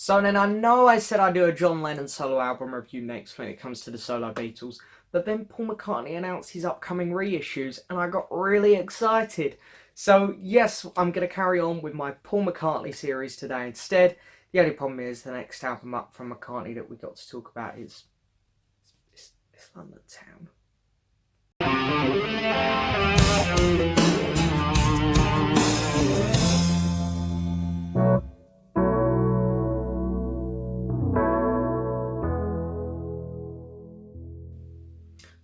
So then I know I said I'd do a John Lennon solo album review next when it comes to the solo Beatles, but then Paul McCartney announced his upcoming reissues and I got really excited. So yes, I'm going to carry on with my Paul McCartney series today instead. The only problem is the next album up from McCartney that we got to talk about is it's London Town.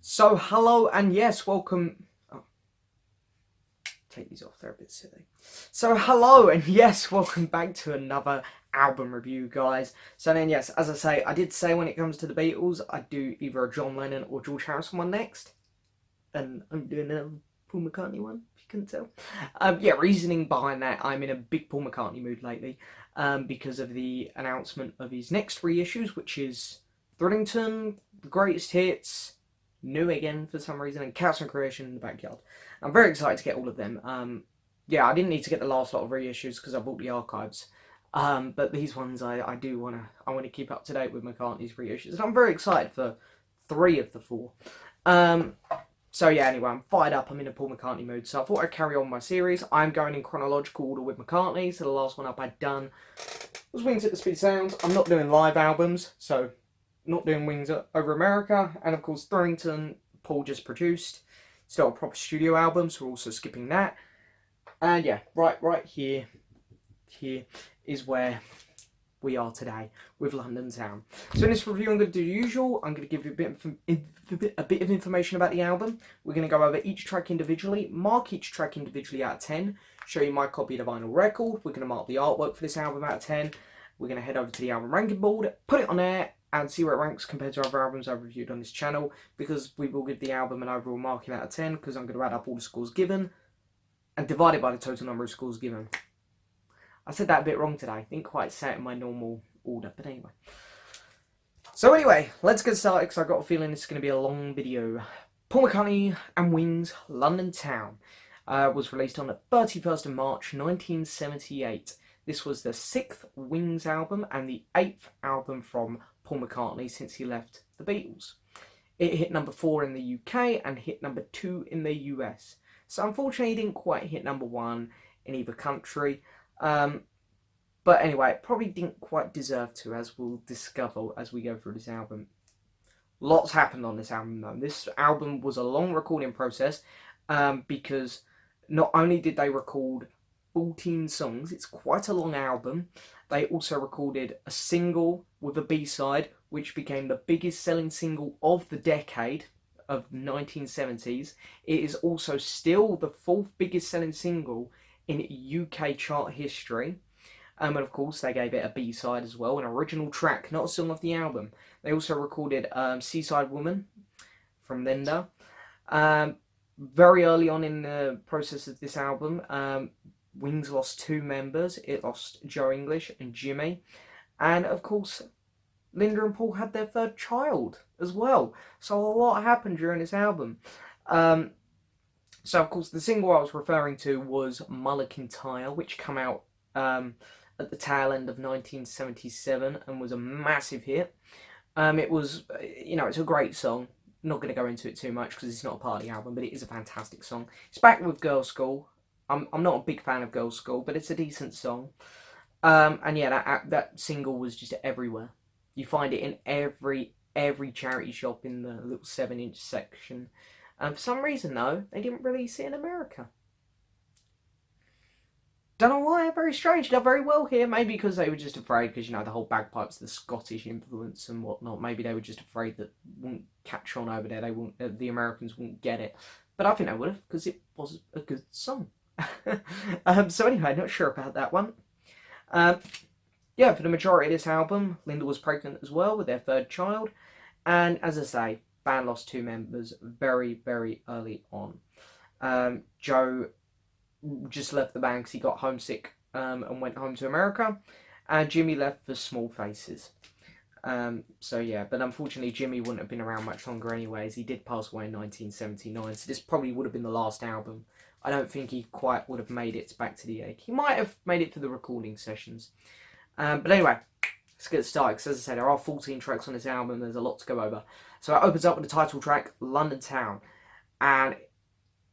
So hello and yes, welcome. Oh, take these off, they're a bit silly. So hello and yes, welcome back to another album review, guys. So then yes, as I say, I did say when it comes to the Beatles, I'd do either a John Lennon or George Harrison one next. And I'm doing a Paul McCartney one, if you couldn't tell. Yeah, reasoning behind that, I'm in a big Paul McCartney mood lately because of the announcement of his next reissues, which is Thrillington, The Greatest Hits, New Again for some reason, and Chaos and Creation in the Backyard. I'm very excited to get all of them. Yeah, I didn't need to get the last lot of reissues because I bought the archives. But these ones I do want to keep up to date with McCartney's reissues, and I'm very excited for 3 of the 4. So yeah, anyway, I'm fired up. I'm in a Paul McCartney mood, so I thought I'd carry on my series. I'm going in chronological order with McCartney, so the last one up I'd done was Wings at the Speed of Sound. I'm not doing live albums, so not doing Wings Over America, and of course Thrillington, Paul just produced. It's not a proper studio album, so we're also skipping that. And yeah, right here is where we are today with London Town. So in this review, I'm going to do the usual. I'm going to give you a bit of information about the album. We're going to go over each track individually, mark each track individually out of 10, show you my copy of the vinyl record. We're going to mark the artwork for this album out of 10. We're going to head over to the album ranking board, put it on there, and see where it ranks compared to other albums I've reviewed on this channel, because we will give the album an overall marking out of 10, because I'm going to add up all the scores given and divide it by the total number of scores given. I said that a bit wrong today. Didn't quite say it in my normal order, but anyway. So anyway, let's get started, because I've got a feeling this is going to be a long video. Paul McCartney and Wings, London Town, was released on the 31st of March 1978. This was the 6th Wings album and the 8th album from Paul McCartney since he left the Beatles. It hit number 4 in the UK and hit number 2 in the US. So unfortunately it didn't quite hit number 1 in either country. But anyway, it probably didn't quite deserve to, as we'll discover as we go through this album. Lots happened on this album though. This album was a long recording process because not only did they record 14 songs, it's quite a long album. They also recorded a single with a B-side, which became the biggest selling single of the decade of the 1970s. It is also still the 4th biggest selling single in UK chart history. And of course they gave it a B-side as well, an original track, not a song off the album. They also recorded Seaside Woman from Linda. Very early on in the process of this album, Wings lost 2 members. It lost Joe English and Jimmy. And of course, Linda and Paul had their 3rd child as well. So a lot happened during this album. So of course, the single I was referring to was Mullikintyre, which came out at the tail end of 1977 and was a massive hit. It was, it's a great song. Not going to go into it too much because it's not a party album, but it is a fantastic song. It's back with Girls' School. I'm not a big fan of Girls' School, but it's a decent song. And yeah, that single was just everywhere. You find it in every charity shop in the little 7-inch section. For some reason though, they didn't release it in America. Don't know why, very strange. They're very well here. Maybe because they were just afraid, because the whole bagpipes, the Scottish influence and whatnot. Maybe they were just afraid that it wouldn't catch on over there. The Americans wouldn't get it. But I think they would have, because it was a good song. So anyway, not sure about that one. Yeah, for the majority of this album, Linda was pregnant as well with their 3rd child. And as I say, band lost 2 members very, very early on. Joe just left the band because he got homesick and went home to America. And Jimmy left for Small Faces. So yeah, but unfortunately Jimmy wouldn't have been around much longer anyways. He did pass away in 1979, so this probably would have been the last album. I don't think he quite would have made it back to the egg. He might have made it for the recording sessions. But anyway, let's get started, because as I said, there are 14 tracks on this album, there's a lot to go over. So it opens up with the title track, London Town. And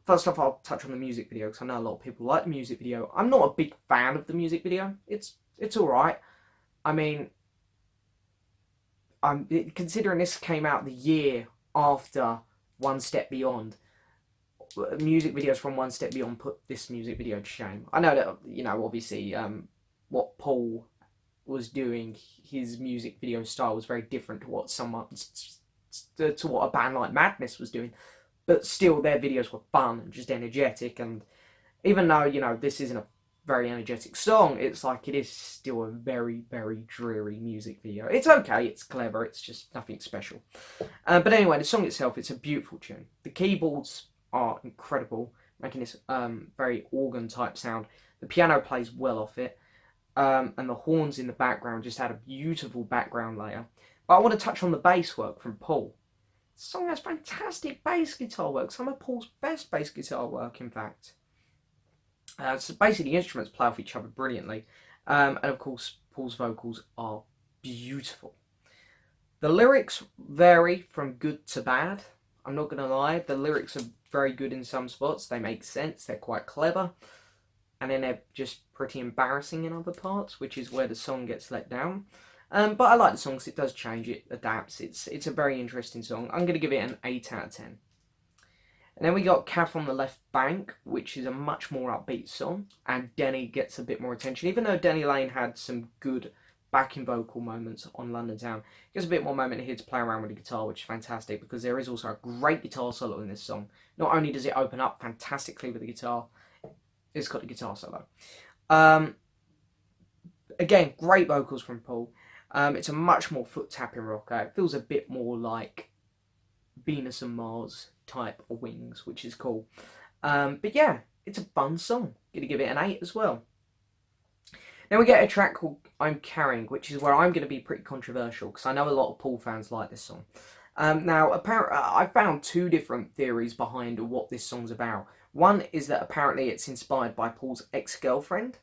first off, I'll touch on the music video, because I know a lot of people like the music video. I'm not a big fan of the music video. It's alright. I mean, considering this came out the year after One Step Beyond, music videos from One Step Beyond put this music video to shame. I know that, you know, obviously, what Paul was doing, his music video style was very different to what to what a band like Madness was doing, but still their videos were fun and just energetic. And even though, you know, this isn't a very energetic song, it's like it is still a very, very dreary music video. It's okay, it's clever, it's just nothing special. But anyway, the song itself, it's a beautiful tune. The keyboards are incredible, making this very organ type sound. The piano plays well off it. And the horns in the background just add a beautiful background layer. But I want to touch on the bass work from Paul. The song has fantastic bass guitar work, some of Paul's best bass guitar work, in fact. So basically, the instruments play off each other brilliantly. And of course, Paul's vocals are beautiful. The lyrics vary from good to bad. I'm not going to lie, the lyrics are very good in some spots. They make sense, they're quite clever. And then they're just pretty embarrassing in other parts, which is where the song gets let down. But I like the song because it does change, it adapts. It's a very interesting song. I'm going to give it an 8 out of 10. And then we got Calf on the Left Bank, which is a much more upbeat song. And Denny gets a bit more attention. Even though Denny Lane had some good backing vocal moments on London Town, he gets a bit more moment here to play around with the guitar, which is fantastic, because there is also a great guitar solo in this song. Not only does it open up fantastically with the guitar, it's got the guitar solo. Again, great vocals from Paul. It's a much more foot-tapping rocker. It feels a bit more like Venus and Mars type of Wings, which is cool. But yeah, it's a fun song. Gonna give it an 8 as well. Then we get a track called I'm Carrying, which is where I'm going to be pretty controversial, because I know a lot of Paul fans like this song. Now, apparently, I found 2 different theories behind what this song's about. One is that apparently it's inspired by Paul's ex-girlfriend.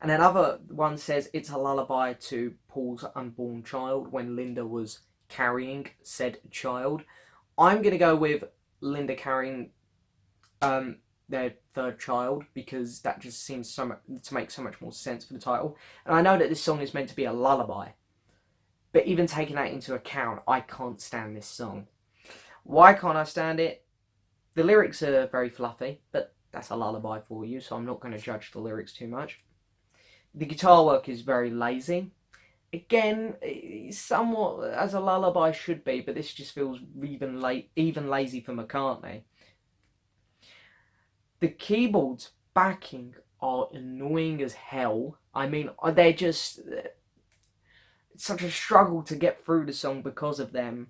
And another one says it's a lullaby to Paul's unborn child when Linda was carrying said child. I'm going to go with Linda carrying their 3rd child, because that just seems to make so much more sense for the title. And I know that this song is meant to be a lullaby, but even taking that into account, I can't stand this song. Why can't I stand it? The lyrics are very fluffy, but that's a lullaby for you, so I'm not going to judge the lyrics too much. The guitar work is very lazy. Again, somewhat as a lullaby should be, but this just feels even lazy for McCartney. The keyboards backing are annoying as hell. I mean, they're just it's such a struggle to get through the song because of them.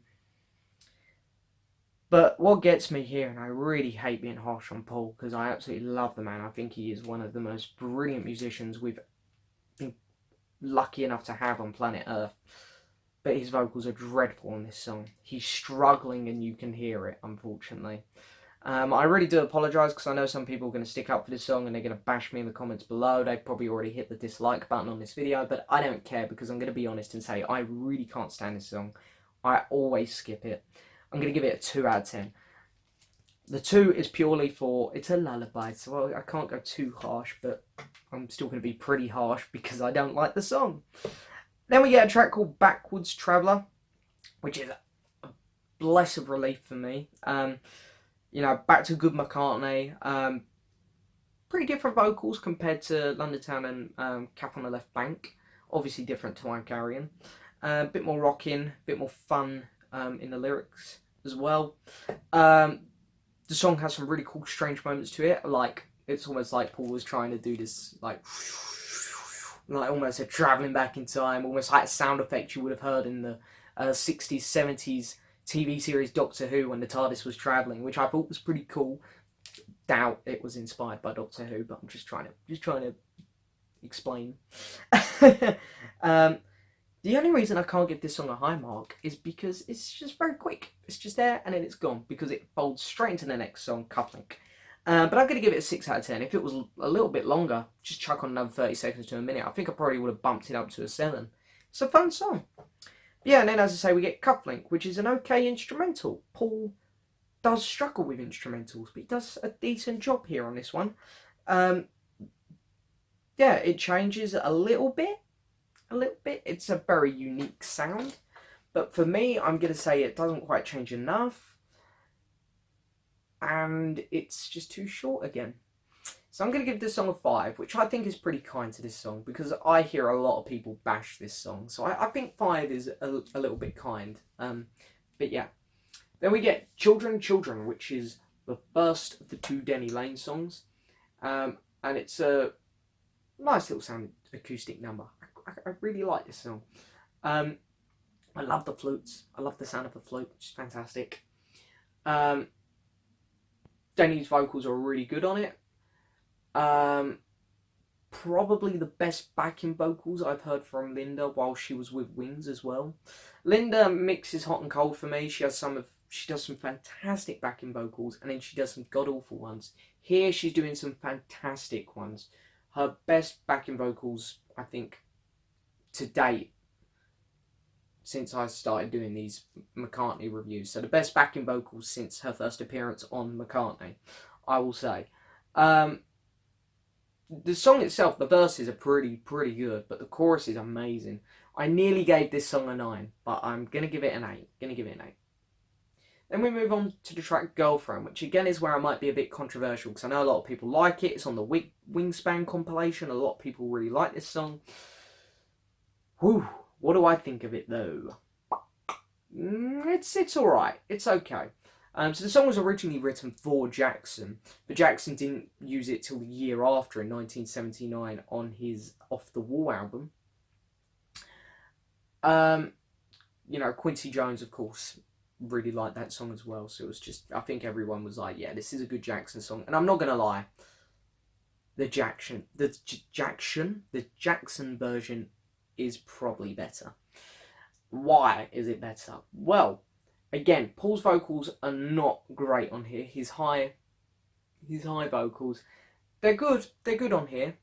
But what gets me here, and I really hate being harsh on Paul, because I absolutely love the man. I think he is one of the most brilliant musicians we've been lucky enough to have on planet Earth. But his vocals are dreadful on this song. He's struggling and you can hear it, unfortunately. I really do apologise, because I know some people are going to stick up for this song and they're going to bash me in the comments below. They've probably already hit the dislike button on this video, but I don't care, because I'm going to be honest and say I really can't stand this song. I always skip it. I'm going to give it a 2 out of 10. The 2 is purely for, it's a lullaby, so I can't go too harsh, but I'm still going to be pretty harsh because I don't like the song. Then we get a track called Backwards Traveller, which is a bless of relief for me. You know, back to good McCartney. Pretty different vocals compared to London Town and Calf on the Left Bank. Obviously different to I'm Carrying. A bit more rocking, a bit more fun in the lyrics as well. The song has some really cool, strange moments to it. Like, it's almost like Paul was trying to do this, like almost a travelling back in time, almost like a sound effect you would have heard in the 60s, 70s TV series Doctor Who when the TARDIS was travelling, which I thought was pretty cool. Doubt it was inspired by Doctor Who, but I'm just trying to explain. The only reason I can't give this song a high mark is because it's just very quick. It's just there and then it's gone, because it folds straight into the next song, Cufflink. But I'm going to give it a 6 out of 10. If it was a little bit longer, just chuck on another 30 seconds to a minute, I think I probably would have bumped it up to a 7. It's a fun song. Yeah, and then as I say, we get Cufflink, which is an okay instrumental. Paul does struggle with instrumentals, but he does a decent job here on this one. Yeah, it changes a little bit. It's a very unique sound. But for me, I'm going to say it doesn't quite change enough. And it's just too short again. So I'm going to give this song a 5, which I think is pretty kind to this song, because I hear a lot of people bash this song. So I think 5 is a little bit kind. But yeah. Then we get Children, Children, which is the first of the 2 Denny Lane songs. And it's a nice little sound acoustic number. I really like this song. I love the flutes. I love the sound of the flute, which is fantastic. Denny's vocals are really good on it. Probably the best backing vocals I've heard from Linda while she was with Wings as well. Linda mixes hot and cold for me. She does some fantastic backing vocals, and then she does some god awful ones. Here she's doing some fantastic ones. Her best backing vocals, I think, to date, since I started doing these McCartney reviews. So the best backing vocals since her first appearance on McCartney, I will say. The song itself, the verses are pretty good, but the chorus is amazing. I nearly gave this song a 9, but I'm going to give it an 8. Then we move on to the track Girlfriend, which again is where I might be a bit controversial, because I know a lot of people like it. It's on the Wingspan compilation. A lot of people really like this song. Whew. What do I think of it, though? It's alright. It's okay. So the song was originally written for Jackson, but Jackson didn't use it till the year after, in 1979, on his Off the Wall album. Quincy Jones, of course, really liked that song as well. So it was just, I think everyone was like, yeah, this is a good Jackson song. And I'm not going to lie, the Jackson version is probably better. Why is it better? Well, again, Paul's vocals are not great on here. His high vocals, they're good on here.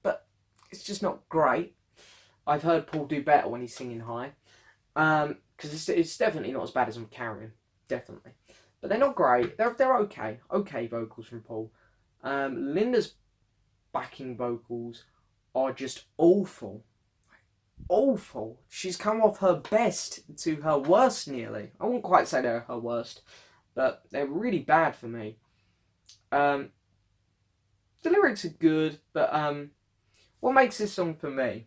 But it's just not great. I've heard Paul do better when he's singing high. Because it's definitely not as bad as I'm carrying, definitely. But they're not great. They're okay vocals from Paul. Linda's backing vocals are just awful. She's come off her best to her worst nearly. I wouldn't quite say they're her worst, but they're really bad for me. The lyrics are good, but what makes this song for me?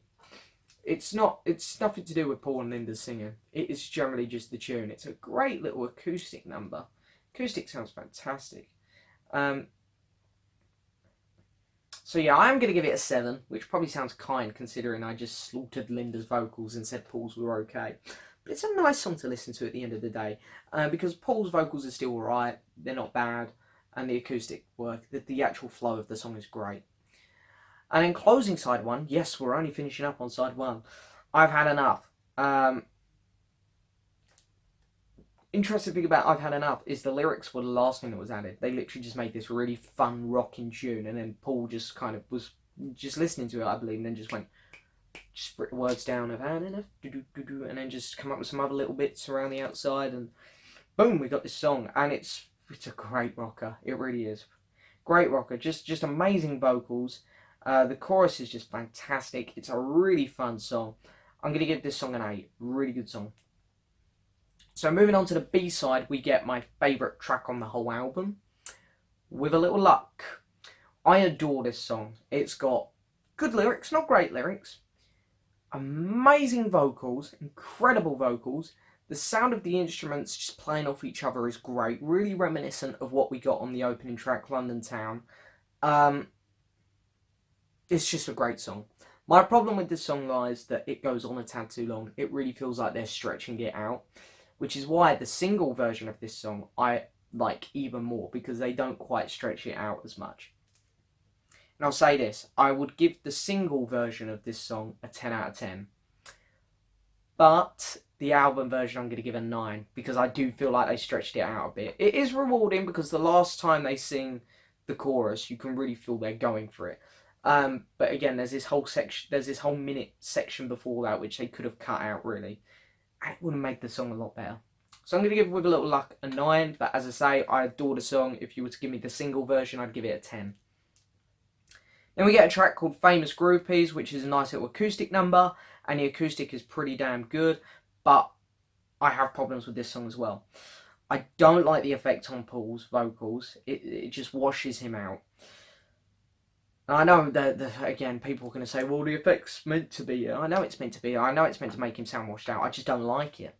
It's nothing to do with Paul and Linda's singing. It is generally just the tune. It's a great little acoustic number. Acoustic sounds fantastic. So yeah, I'm going to give it a 7, which probably sounds kind considering I just slaughtered Linda's vocals and said Paul's were okay. But it's a nice song to listen to at the end of the day, because Paul's vocals are still alright, they're not bad, and the acoustic work, the actual flow of the song is great. And in closing side 1, yes, we're only finishing up on side 1, I've Had Enough. Interesting thing about I've Had Enough is the lyrics were the last thing that was added. They literally just made this really fun rocking tune, and then Paul just kind of was just listening to it, I believe, and then just split the words down of Had Enough, and then just come up with some other little bits around the outside, and boom, we got this song. And it's a great rocker. It really is. Great rocker. Just amazing vocals. The chorus is just fantastic. It's a really fun song. I'm going to give this song an 8. Really good song. So moving on to the B-side, we get my favourite track on the whole album, With a Little Luck. I adore this song. It's got good lyrics, not great lyrics, amazing vocals, incredible vocals. The sound of the instruments just playing off each other is great, really reminiscent of what we got on the opening track, London Town. It's just a great song. My problem with this song lies that it goes on a tad too long. It really feels like they're stretching it out, which is why the single version of this song I like even more, because they don't quite stretch it out as much. And I'll say this, I would give the single version of this song a 10 out of 10. But the album version I'm going to give a 9, because I do feel like they stretched it out a bit. It is rewarding because the last time they sing the chorus, you can really feel they're going for it. But again, there's this whole minute section before that which they could have cut out really. It would have made the song a lot better. So I'm going to give With a Little Luck a 9, but as I say, I adore the song. If you were to give me the single version, I'd give it a 10. Then we get a track called Famous Groupies, which is a nice little acoustic number, and the acoustic is pretty damn good, but I have problems with this song as well. I don't like the effect on Paul's vocals. It just washes him out. I know that again, people are going to say, well, the effect's meant to be. I know it's meant to be. I know it's meant to make him sound washed out. I just don't like it.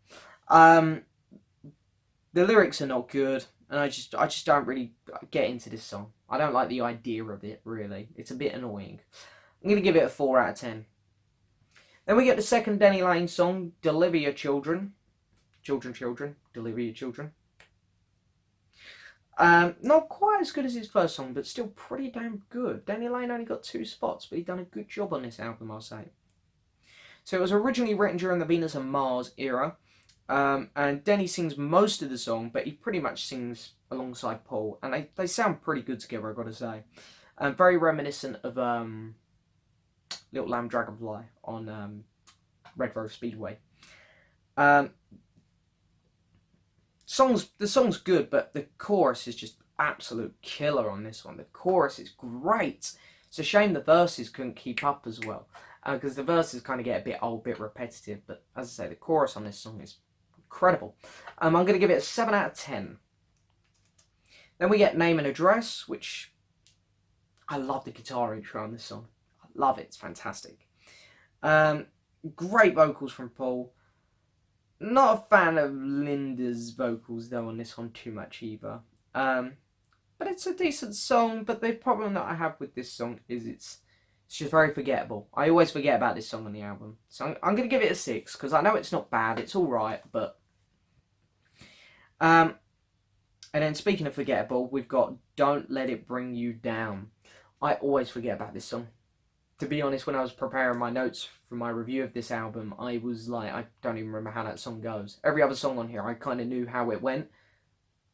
The lyrics are not good, and I just don't really get into this song. I don't like the idea of it, really. It's a bit annoying. I'm going to give it a 4 out of 10. Then we get the second Denny Laine song, Deliver Your Children. Children, deliver your children. Not quite as good as his first song, but still pretty damn good. Denny Laine only got 2 spots, but he done a good job on this album, I'll say. So it was originally written during the Venus and Mars era. And Denny sings most of the song, but he pretty much sings alongside Paul, and they sound pretty good together, I've got to say. Very reminiscent of Little Lamb Dragonfly on Red Rose Speedway. The song's good, but the chorus is just absolute killer on this one. The chorus is great. It's a shame the verses couldn't keep up as well, because the verses kind of get a bit old, a bit repetitive, but as I say, the chorus on this song is incredible. I'm going to give it a 7 out of 10. Then we get Name and Address, which I love the guitar intro on this song. I love it. It's fantastic. Great vocals from Paul. Not a fan of Linda's vocals though on this one too much either. But it's a decent song. But the problem that I have with this song is it's just very forgettable. I always forget about this song on the album. So I'm going to give it a 6 because I know it's not bad. It's all right, but and then speaking of forgettable, we've got Don't Let It Bring You Down. I always forget about this song. To be honest, when I was preparing my notes for my review of this album, I was like, I don't even remember how that song goes. Every other song on here, I kind of knew how it went.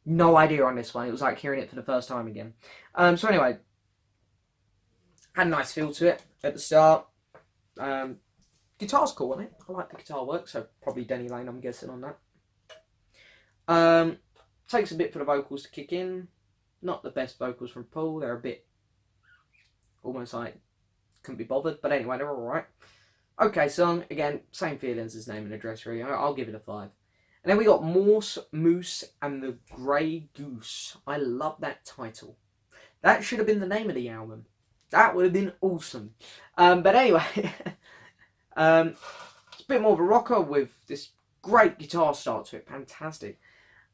No idea on this one. It was like hearing it for the first time again. So anyway, had a nice feel to it at the start. Guitar's cool on it. I like the guitar work, so probably Denny Laine, I'm guessing, on that. Takes a bit for the vocals to kick in. Not the best vocals from Paul. They're a bit almost like couldn't be bothered, but anyway, they're alright. Okay, song, again, same feelings as Name and Address, really. I'll give it a 5. And then we got Morse, Moose and the Grey Goose. I love that title. That should have been the name of the album. That would have been awesome. But anyway, it's a bit more of a rocker with this great guitar start to it. Fantastic.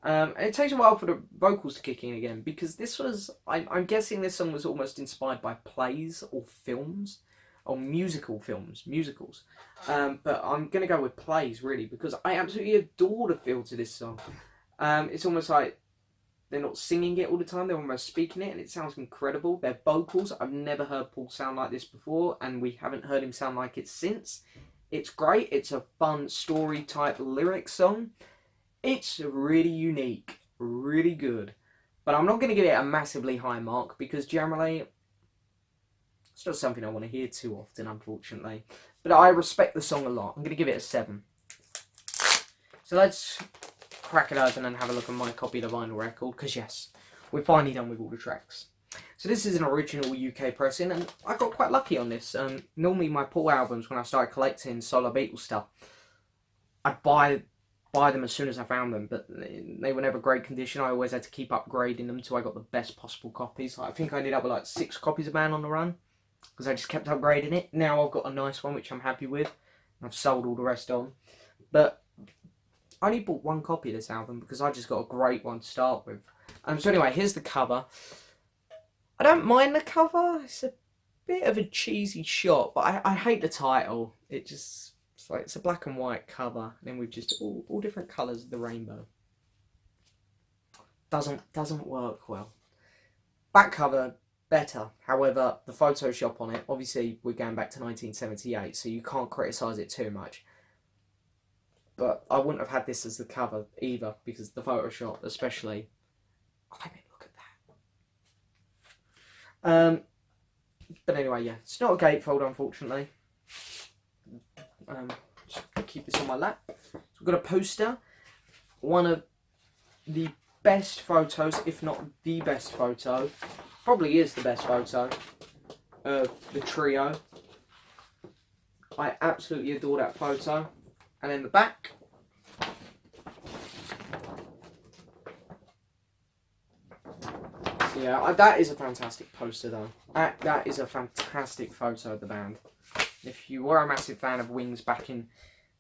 And it takes a while for the vocals to kick in again, because this was, I'm guessing this song was almost inspired by plays or films, or musicals. But I'm going to go with plays, really, because I absolutely adore the feel to this song. It's almost like they're not singing it all the time, they're almost speaking it, and it sounds incredible. Their vocals, I've never heard Paul sound like this before, and we haven't heard him sound like it since. It's great, it's a fun story type lyric song. It's really unique, really good. But I'm not going to give it a massively high mark, because generally it's not something I want to hear too often, unfortunately. But I respect the song a lot. I'm going to give it a 7. So let's crack it open and have a look at my copy of the vinyl record, because yes, we're finally done with all the tracks. So this is an original UK pressing, and I got quite lucky on this. Normally my Paul albums, when I started collecting solo Beatles stuff, I'd buy them as soon as I found them, but they were never great condition. I always had to keep upgrading them till I got the best possible copies. I think I ended up with like 6 copies of Man on the Run, because I just kept upgrading it. Now I've got a nice one which I'm happy with. I've sold all the rest on, but I only bought 1 copy of this album because I just got a great one to start with. So anyway, here's the cover. I don't mind the cover. It's a bit of a cheesy shot, but I hate the title. It's a black and white cover, and then with just all different colours of the rainbow. Doesn't work well. Back cover, better. However, the Photoshop on it, obviously we're going back to 1978, so you can't criticise it too much. But I wouldn't have had this as the cover either, because the Photoshop especially. I mean, look at that. But anyway, yeah, it's not a gatefold, unfortunately. Just keep this on my lap. So we've got a poster. One of the best photos, if not the best photo, probably is the best photo of the trio. I absolutely adore that photo. And in the back, yeah, that is a fantastic poster though. That is a fantastic photo of the band. If you were a massive fan of Wings back in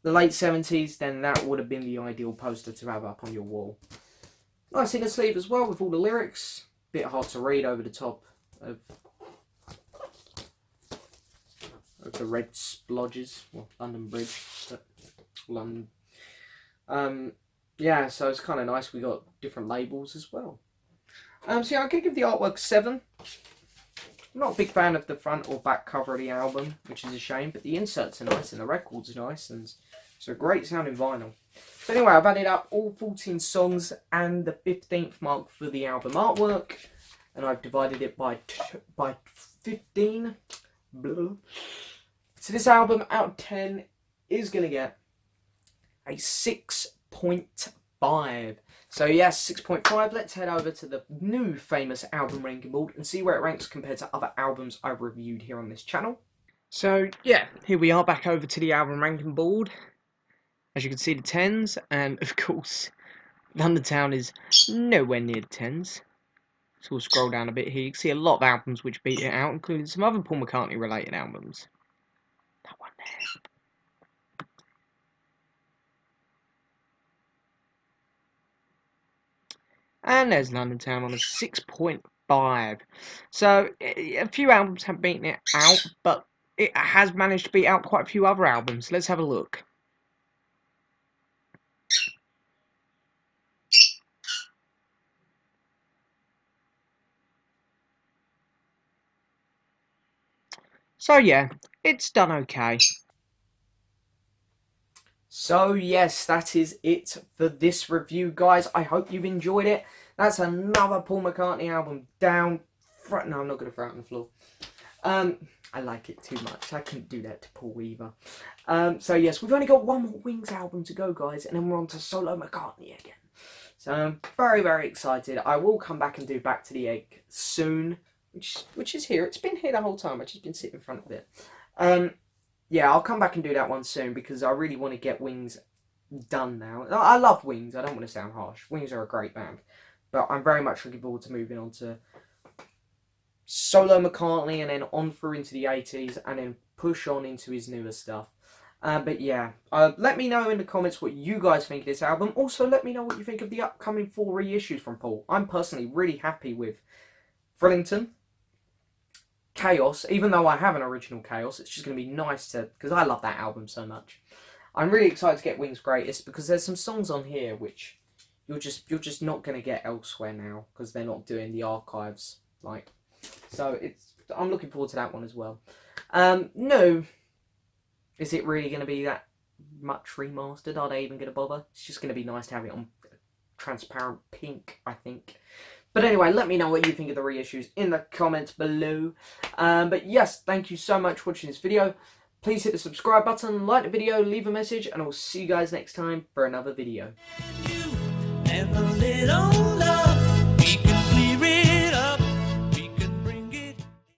the late 70s, then that would have been the ideal poster to have up on your wall. Nice inner sleeve as well with all the lyrics. Bit hard to read over the top of the red splodges. Well, London Bridge. But London. Yeah, so it's kind of nice. We got different labels as well. So yeah, I'm going to give the artwork 7. I'm not a big fan of the front or back cover of the album, which is a shame, but the inserts are nice and the record's nice, and it's a great sounding vinyl. So anyway, I've added up all 14 songs and the 15th mark for the album artwork, and I've divided it by 15. Blah. So this album, out of 10, is going to get a 6.5. So yes, 6.5. Let's head over to the new famous album ranking board and see where it ranks compared to other albums I've reviewed here on this channel. So yeah, here we are back over to the album ranking board. As you can see, the 10s, and of course, London Town is nowhere near the 10s. So we'll scroll down a bit here. You can see a lot of albums which beat it out, including some other Paul McCartney related albums. That one there. And there's London Town on a 6.5. So a few albums have beaten it out, but it has managed to beat out quite a few other albums. Let's have a look. So yeah, it's done okay. So yes, that is it for this review, guys. I hope you've enjoyed it. That's another Paul McCartney album down. No, I'm not going to throw it on the floor. I like it too much. I couldn't do that to Paul either. So yes, we've only got one more Wings album to go, guys, and then we're on to solo McCartney again. So I'm very, very excited. I will come back and do Back to the Egg soon, which is here. It's been here the whole time. I've just been sitting in front of it. Yeah, I'll come back and do that one soon because I really want to get Wings done now. I love Wings. I don't want to sound harsh. Wings are a great band. But I'm very much looking forward to moving on to solo McCartney and then on through into the 80s and then push on into his newer stuff. But yeah, let me know in the comments what you guys think of this album. Also, let me know what you think of the upcoming 4 reissues from Paul. I'm personally really happy with Frillington, Chaos, even though I have an original Chaos. It's just going to be nice to, because I love that album so much. I'm really excited to get Wings Greatest because there's some songs on here which you're just not going to get elsewhere now because they're not doing the archives like. So I'm looking forward to that one as well. No, is it really going to be that much remastered? Are they even going to bother? It's just going to be nice to have it on transparent pink, I think. But anyway, let me know what you think of the reissues in the comments below. But yes, thank you so much for watching this video. Please hit the subscribe button, like the video, leave a message, and I'll see you guys next time for another video.